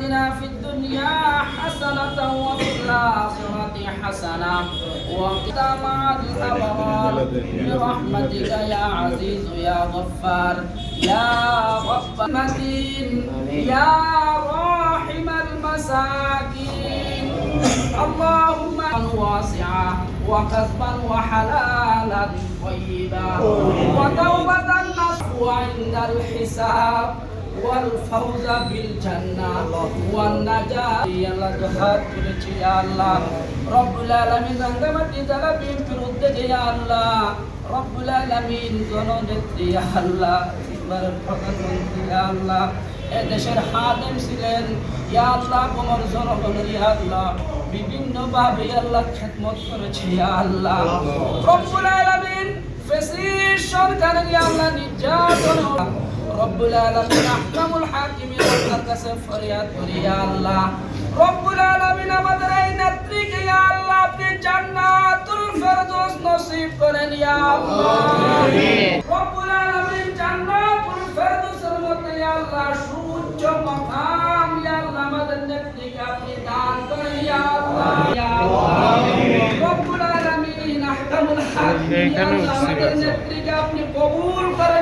آتنا في الدنيا حسنة وفي الآخرة حسنة وقنا مع الأبرار برحمتك يا عزيز يا غفار يا رب المتين يا راحم المساكين اللهم واسعا وكسبا وحلالا طيبا وتوبة نصوحا عند الحساب والفوز بالجنة والنجاة يا الله يا الله رب العالمين عندما تجلبين برودك يا الله رب العالمين জননেত্রী يا الله এবারের প্রধানমন্ত্রী يا الله এদেশের হাকিম ছিলেন ইয়া আল্লাহ তোমার জনগণের ইয়া আল্লাহ বিভিন্ন ভাবে আল্লাহ খেদমত করেছে ইয়া আল্লাহ রব্বুল আলামিন ফেসিস সরকারের ইয়া আল্লাহ নির্যাতন রব্বুল আলামিন আহকামুল হাকিমিন আল্লাহর কাছে ফরিয়াদ করি ইয়া আল্লাহ রব্বুল আলামিন আমাদের এই নেত্রীকে ইয়া আল্লাহ আপনি জান্নাতুল ফেরদৌস নসিব করেন ইয়া আল্লাহ আমিন রব্বুল আলামিন জান্নাতুল ফেরদৌসের মধ্যে ইয়া আল্লাহ সুউচ্চ মাকাম ইয়া আল্লাহ আমাদের নেত্রীকে আপনি দান করেন ইয়া আল্লাহ আমিন রব্বুল আলামিন আহকামুল হাকিমিন আমাদের নেত্রীকে আপনি কবুল করেন